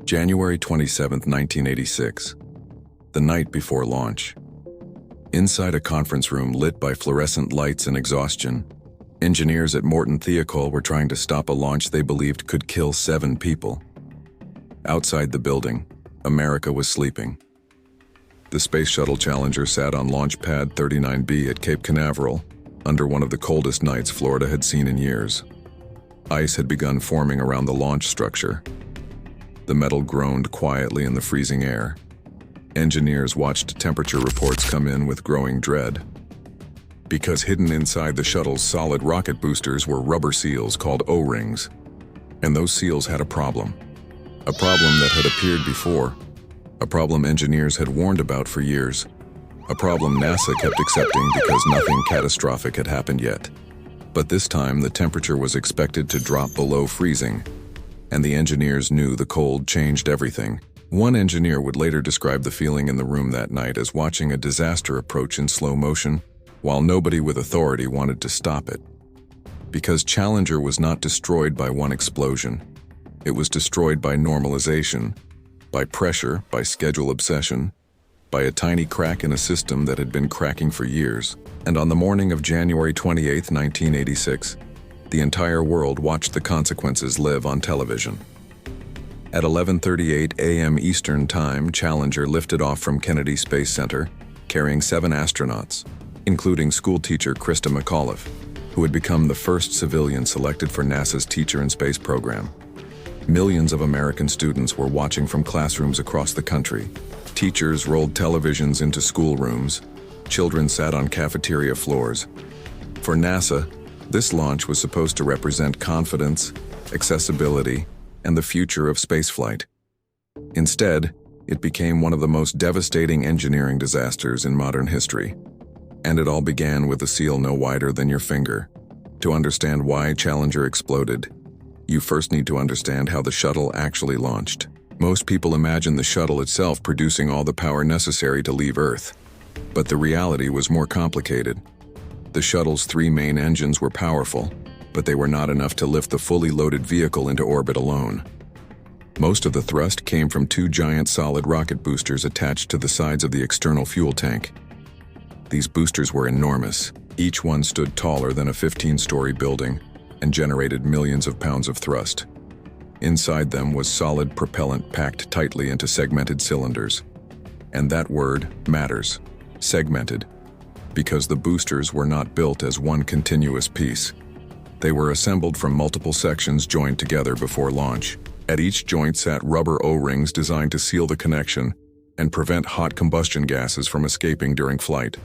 January 27, 1986. The night before launch. Inside a conference room lit by fluorescent lights and exhaustion, engineers at Morton Thiokol were trying to stop a launch they believed could kill 7 people. Outside the building, America was sleeping. The Space Shuttle Challenger sat on Launch Pad 39B at Cape Canaveral, under one of the coldest nights Florida had seen in years. Ice had begun forming around the launch structure. The metal groaned quietly in the freezing air. Engineers watched temperature reports come in with growing dread. Because hidden inside the shuttle's solid rocket boosters were rubber seals called O-rings. And those seals had a problem. A problem that had appeared before. A problem engineers had warned about for years. A problem NASA kept accepting because nothing catastrophic had happened yet. But this time the temperature was expected to drop below freezing, and the engineers knew the cold changed everything. One engineer would later describe the feeling in the room that night as watching a disaster approach in slow motion, while nobody with authority wanted to stop it. Because Challenger was not destroyed by one explosion. It was destroyed by normalization, by pressure, by schedule obsession, by a tiny crack in a system that had been cracking for years. And on the morning of January 28, 1986, the entire world watched the consequences live on television. At 11:38 a.m. Eastern Time, Challenger lifted off from Kennedy Space Center, carrying 7 astronauts, including schoolteacher Krista McAuliffe, who had become the first civilian selected for NASA's Teacher in Space program. Millions of American students were watching from classrooms across the country. Teachers rolled televisions into schoolrooms. Children sat on cafeteria floors. For NASA, this launch was supposed to represent confidence, accessibility, and the future of spaceflight. Instead, it became one of the most devastating engineering disasters in modern history. And it all began with a seal no wider than your finger. To understand why Challenger exploded, you first need to understand how the shuttle actually launched. Most people imagine the shuttle itself producing all the power necessary to leave Earth. But the reality was more complicated. The shuttle's 3 main engines were powerful, but they were not enough to lift the fully loaded vehicle into orbit alone. Most of the thrust came from 2 giant solid rocket boosters attached to the sides of the external fuel tank. These boosters were enormous. Each one stood taller than a 15-story building and generated millions of pounds of thrust. Inside them was solid propellant packed tightly into segmented cylinders. And that word matters. Segmented. Because the boosters were not built as one continuous piece. They were assembled from multiple sections joined together before launch. At each joint sat rubber O-rings designed to seal the connection and prevent hot combustion gases from escaping during flight.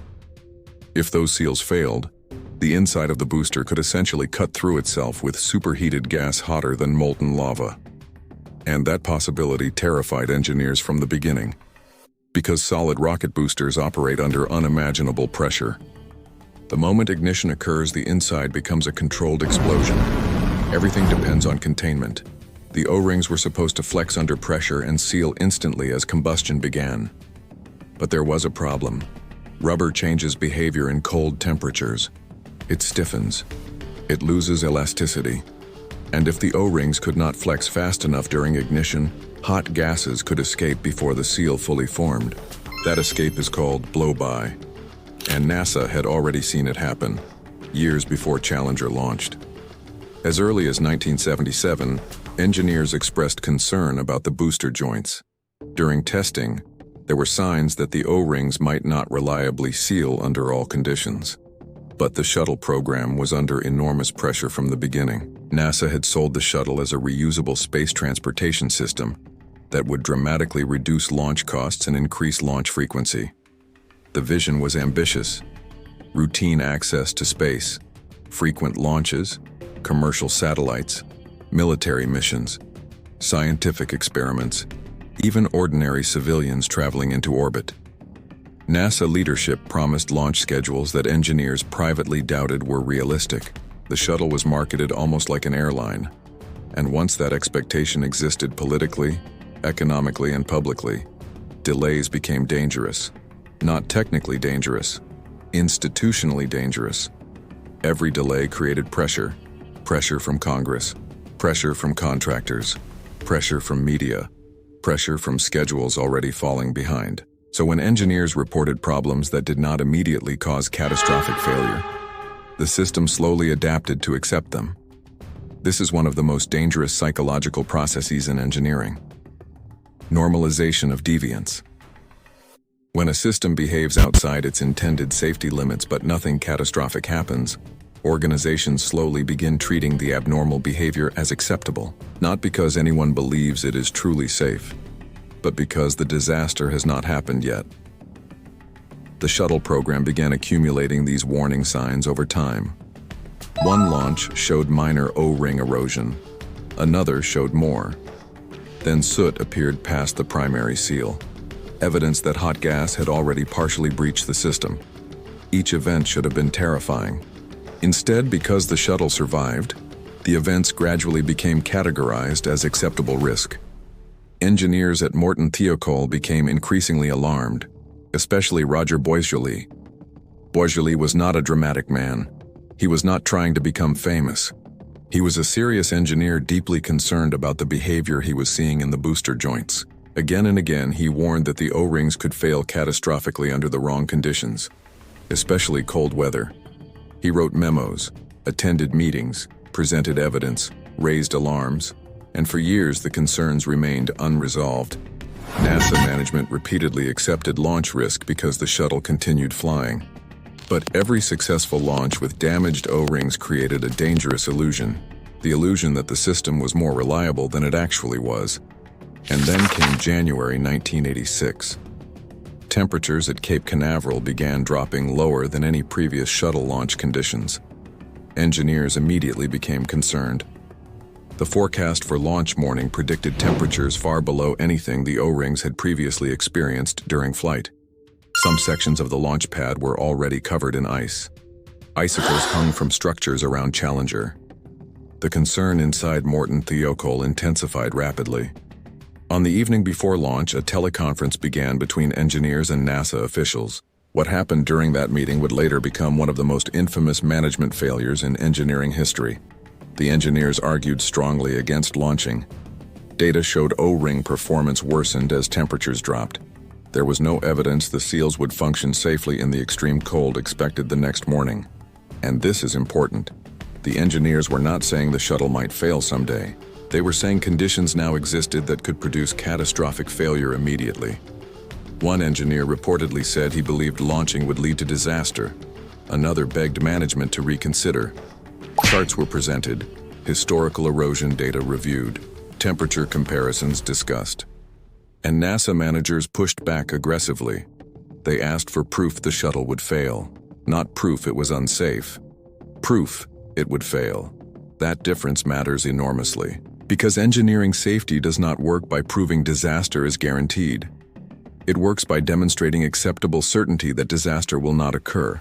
If those seals failed, the inside of the booster could essentially cut through itself with superheated gas hotter than molten lava. And that possibility terrified engineers from the beginning. Because solid rocket boosters operate under unimaginable pressure. The moment ignition occurs, the inside becomes a controlled explosion. Everything depends on containment. The O-rings were supposed to flex under pressure and seal instantly as combustion began. But there was a problem. Rubber changes behavior in cold temperatures. It stiffens. It loses elasticity. And if the O-rings could not flex fast enough during ignition, hot gases could escape before the seal fully formed. That escape is called blow-by. And NASA had already seen it happen, years before Challenger launched. As early as 1977, engineers expressed concern about the booster joints. During testing, there were signs that the O-rings might not reliably seal under all conditions. But the shuttle program was under enormous pressure from the beginning. NASA had sold the shuttle as a reusable space transportation system that would dramatically reduce launch costs and increase launch frequency. The vision was ambitious. Routine access to space, frequent launches, commercial satellites, military missions, scientific experiments, even ordinary civilians traveling into orbit. NASA leadership promised launch schedules that engineers privately doubted were realistic. The shuttle was marketed almost like an airline, and once that expectation existed politically, economically, and publicly, delays became dangerous. Not technically dangerous, institutionally dangerous. Every delay created pressure. Pressure from Congress, pressure from contractors, pressure from media, pressure from schedules already falling behind. So when engineers reported problems that did not immediately cause catastrophic failure, the system slowly adapted to accept them. This is one of the most dangerous psychological processes in engineering. Normalization of deviance. When a system behaves outside its intended safety limits but nothing catastrophic happens, organizations slowly begin treating the abnormal behavior as acceptable, not because anyone believes it is truly safe, but because the disaster has not happened yet. The shuttle program began accumulating these warning signs over time. One launch showed minor O-ring erosion. Another showed more. Then soot appeared past the primary seal, evidence that hot gas had already partially breached the system. Each event should have been terrifying. Instead, because the shuttle survived, the events gradually became categorized as acceptable risk. Engineers at Morton Thiokol became increasingly alarmed, especially Roger Boisjoli. Boisjoli was not a dramatic man. He was not trying to become famous. He was a serious engineer deeply concerned about the behavior he was seeing in the booster joints. Again and again, he warned that the O-rings could fail catastrophically under the wrong conditions, especially cold weather. He wrote memos, attended meetings, presented evidence, raised alarms, and for years the concerns remained unresolved. NASA management repeatedly accepted launch risk because the shuttle continued flying. But every successful launch with damaged O-rings created a dangerous illusion, the illusion that the system was more reliable than it actually was. And then came January 1986. Temperatures at Cape Canaveral began dropping lower than any previous shuttle launch conditions. Engineers immediately became concerned. The forecast for launch morning predicted temperatures far below anything the O-rings had previously experienced during flight. Some sections of the launch pad were already covered in ice. Icicles hung from structures around Challenger. The concern inside Morton Thiokol intensified rapidly. On the evening before launch, a teleconference began between engineers and NASA officials. What happened during that meeting would later become one of the most infamous management failures in engineering history. The engineers argued strongly against launching. Data showed O-ring performance worsened as temperatures dropped. There was no evidence the seals would function safely in the extreme cold expected the next morning. And this is important. The engineers were not saying the shuttle might fail someday. They were saying conditions now existed that could produce catastrophic failure immediately. One engineer reportedly said he believed launching would lead to disaster. Another begged management to reconsider. Charts were presented, historical erosion data reviewed, temperature comparisons discussed. And NASA managers pushed back aggressively. They asked for proof the shuttle would fail, not proof it was unsafe. Proof it would fail. That difference matters enormously, because engineering safety does not work by proving disaster is guaranteed. It works by demonstrating acceptable certainty that disaster will not occur.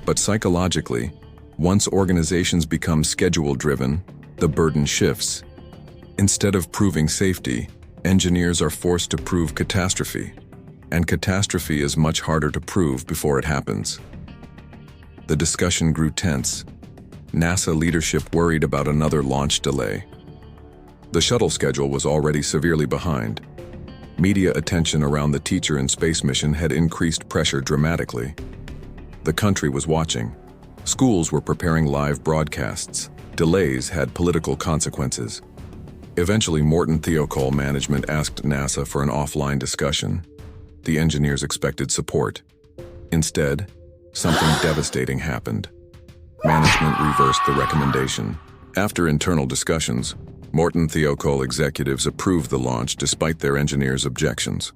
But psychologically, once organizations become schedule-driven, the burden shifts. Instead of proving safety, engineers are forced to prove catastrophe, and catastrophe is much harder to prove before it happens. The discussion grew tense. NASA leadership worried about another launch delay. The shuttle schedule was already severely behind. Media attention around the teacher and space mission had increased pressure dramatically. The country was watching. Schools were preparing live broadcasts. Delays had political consequences. Eventually, Morton Thiokol management asked NASA for an offline discussion. The engineers expected support. Instead, something devastating happened. Management reversed the recommendation. After internal discussions, Morton Thiokol executives approved the launch despite their engineers' objections.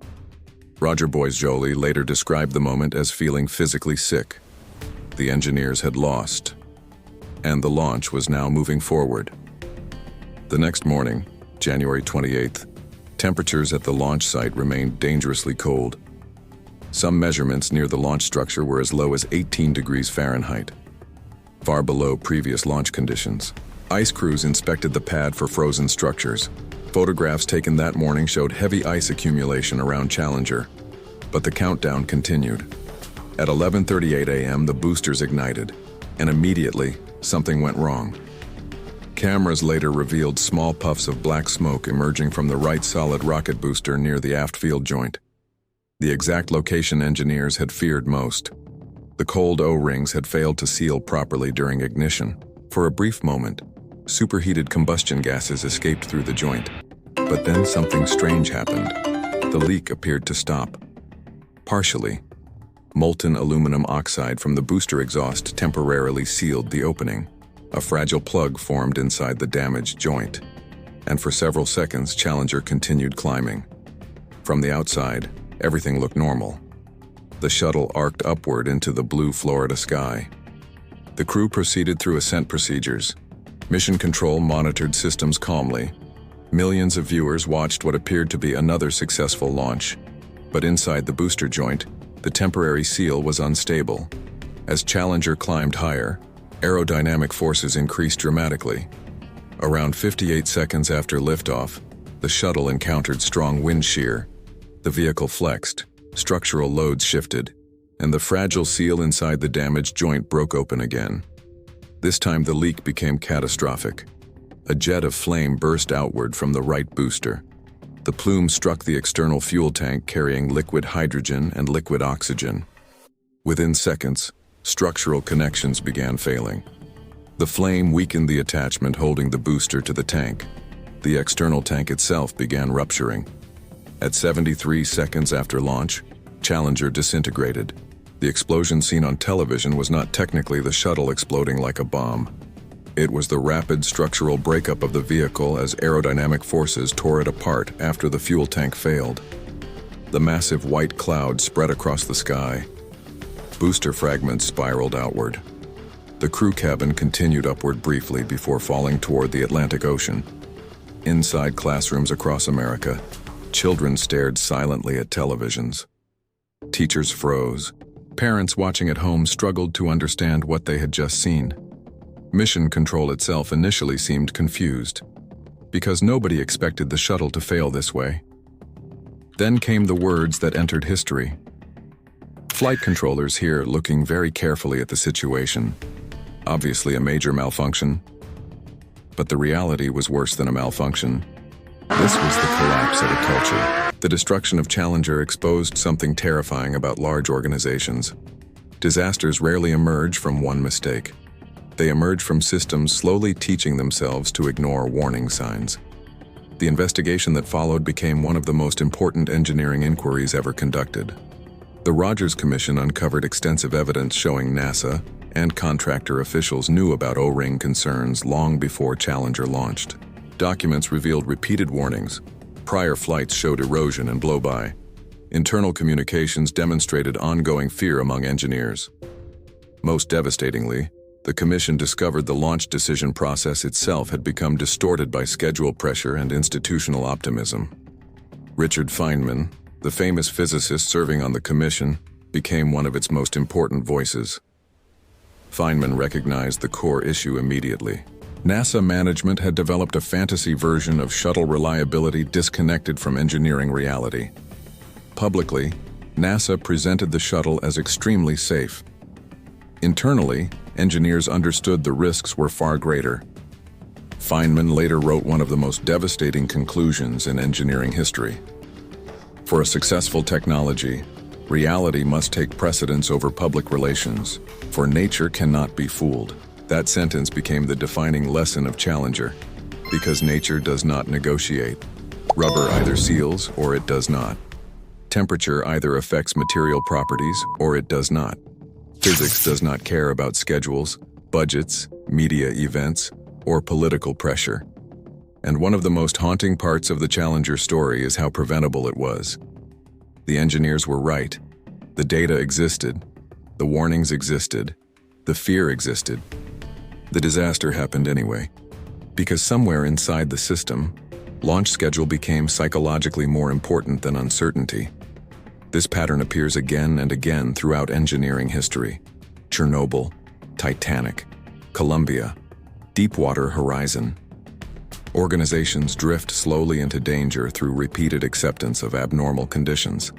Roger Boisjoli later described the moment as feeling physically sick. The engineers had lost, and the launch was now moving forward. The next morning, January 28th, temperatures at the launch site remained dangerously cold. Some measurements near the launch structure were as low as 18 degrees Fahrenheit, far below previous launch conditions. Ice crews inspected the pad for frozen structures. Photographs taken that morning showed heavy ice accumulation around Challenger, but the countdown continued. At 11:38 a.m., the boosters ignited, and immediately, something went wrong. Cameras later revealed small puffs of black smoke emerging from the right solid rocket booster near the aft field joint. The exact location engineers had feared most. The cold O-rings had failed to seal properly during ignition. For a brief moment, superheated combustion gases escaped through the joint. But then something strange happened. The leak appeared to stop. Partially, molten aluminum oxide from the booster exhaust temporarily sealed the opening. A fragile plug formed inside the damaged joint, and for several seconds, Challenger continued climbing. From the outside, everything looked normal. The shuttle arced upward into the blue Florida sky. The crew proceeded through ascent procedures. Mission Control monitored systems calmly. Millions of viewers watched what appeared to be another successful launch. But inside the booster joint, the temporary seal was unstable. As Challenger climbed higher, aerodynamic forces increased dramatically. Around 58 seconds after liftoff, the shuttle encountered strong wind shear. The vehicle flexed, structural loads shifted, and the fragile seal inside the damaged joint broke open again. This time the leak became catastrophic. A jet of flame burst outward from the right booster. The plume struck the external fuel tank carrying liquid hydrogen and liquid oxygen. Within seconds, structural connections began failing. The flame weakened the attachment holding the booster to the tank. The external tank itself began rupturing. At 73 seconds after launch, Challenger disintegrated. The explosion seen on television was not technically the shuttle exploding like a bomb. It was the rapid structural breakup of the vehicle as aerodynamic forces tore it apart after the fuel tank failed. The massive white cloud spread across the sky. Booster fragments spiraled outward. The crew cabin continued upward briefly before falling toward the Atlantic Ocean. Inside classrooms across America, children stared silently at televisions. Teachers froze. Parents watching at home struggled to understand what they had just seen. Mission Control itself initially seemed confused, because nobody expected the shuttle to fail this way. Then came the words that entered history. Flight controllers here looking very carefully at the situation. Obviously a major malfunction. But the reality was worse than a malfunction. This was the collapse of a culture. The destruction of Challenger exposed something terrifying about large organizations. Disasters rarely emerge from one mistake. They emerge from systems slowly teaching themselves to ignore warning signs. The investigation that followed became one of the most important engineering inquiries ever conducted. The Rogers Commission uncovered extensive evidence showing NASA and contractor officials knew about O-ring concerns long before Challenger launched. Documents revealed repeated warnings. Prior flights showed erosion and blow-by. Internal communications demonstrated ongoing fear among engineers. Most devastatingly, the Commission discovered the launch decision process itself had become distorted by schedule pressure and institutional optimism. Richard Feynman, the famous physicist serving on the Commission, became one of its most important voices. Feynman recognized the core issue immediately. NASA management had developed a fantasy version of shuttle reliability disconnected from engineering reality. Publicly, NASA presented the shuttle as extremely safe. Internally, engineers understood the risks were far greater. Feynman later wrote one of the most devastating conclusions in engineering history. For a successful technology, reality must take precedence over public relations, for nature cannot be fooled. That sentence became the defining lesson of Challenger, because nature does not negotiate. Rubber either seals or it does not. Temperature either affects material properties or it does not. Physics does not care about schedules, budgets, media events, or political pressure. And one of the most haunting parts of the Challenger story is how preventable it was. The engineers were right. The data existed. The warnings existed. The fear existed. The disaster happened anyway. Because somewhere inside the system, launch schedule became psychologically more important than uncertainty. This pattern appears again and again throughout engineering history. Chernobyl, Titanic, Columbia, Deepwater Horizon. Organizations drift slowly into danger through repeated acceptance of abnormal conditions.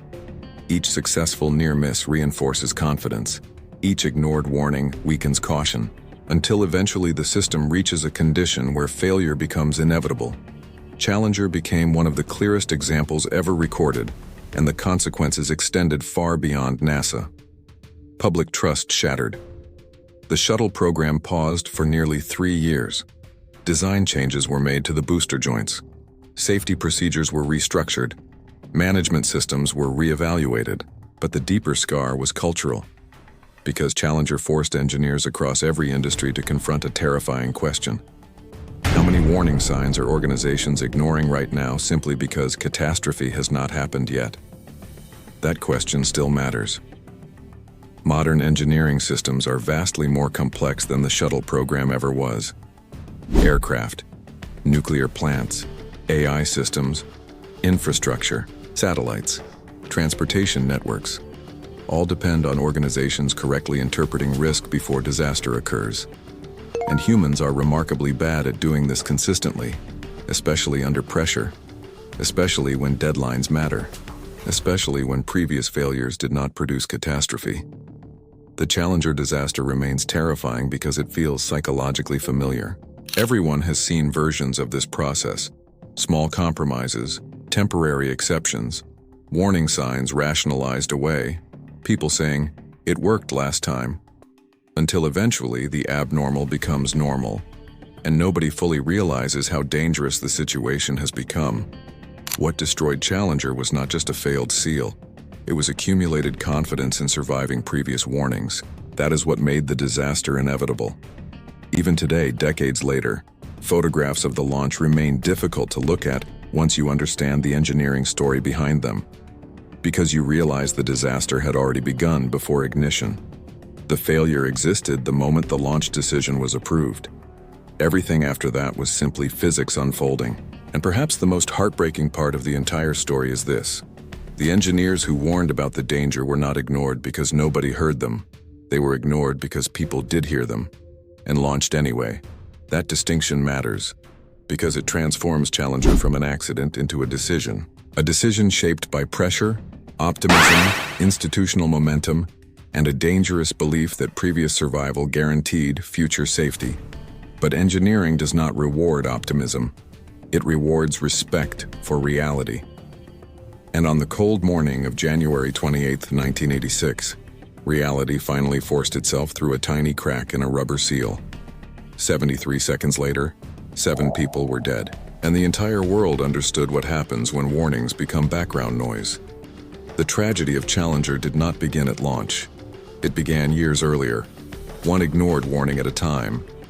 Each successful near-miss reinforces confidence. Each ignored warning weakens caution. until eventually the system reaches a condition where failure becomes inevitable. Challenger became one of the clearest examples ever recorded, and the consequences extended far beyond NASA. Public trust shattered. The shuttle program paused for nearly 3 years. Design changes were made to the booster joints. Safety procedures were restructured. Management systems were reevaluated, but the deeper scar was cultural. Because Challenger forced engineers across every industry to confront a terrifying question. How many warning signs are organizations ignoring right now simply because catastrophe has not happened yet? That question still matters. Modern engineering systems are vastly more complex than the shuttle program ever was. Aircraft, nuclear plants, AI systems, infrastructure, satellites, transportation networks, all depend on organizations correctly interpreting risk before disaster occurs. And humans are remarkably bad at doing this consistently, especially under pressure, especially when deadlines matter, especially when previous failures did not produce catastrophe. The Challenger disaster remains terrifying because it feels psychologically familiar. Everyone has seen versions of this process: small compromises, temporary exceptions, warning signs rationalized away, people saying, "It worked last time," until eventually the abnormal becomes normal, and nobody fully realizes how dangerous the situation has become. What destroyed Challenger was not just a failed seal. It was accumulated confidence in surviving previous warnings. That is what made the disaster inevitable. Even today, decades later, photographs of the launch remain difficult to look at once you understand the engineering story behind them, because you realize the disaster had already begun before ignition. The failure existed the moment the launch decision was approved. Everything after that was simply physics unfolding. And perhaps the most heartbreaking part of the entire story is this: the engineers who warned about the danger were not ignored because nobody heard them. They were ignored because people did hear them and launched anyway. That distinction matters because it transforms Challenger from an accident into a decision shaped by pressure, optimism, institutional momentum, and a dangerous belief that previous survival guaranteed future safety. But engineering does not reward optimism. It rewards respect for reality. And on the cold morning of January 28, 1986, reality finally forced itself through a tiny crack in a rubber seal. 73 seconds later, 7 people were dead, and the entire world understood what happens when warnings become background noise. The tragedy of Challenger did not begin at launch. It began years earlier, one ignored warning at a time,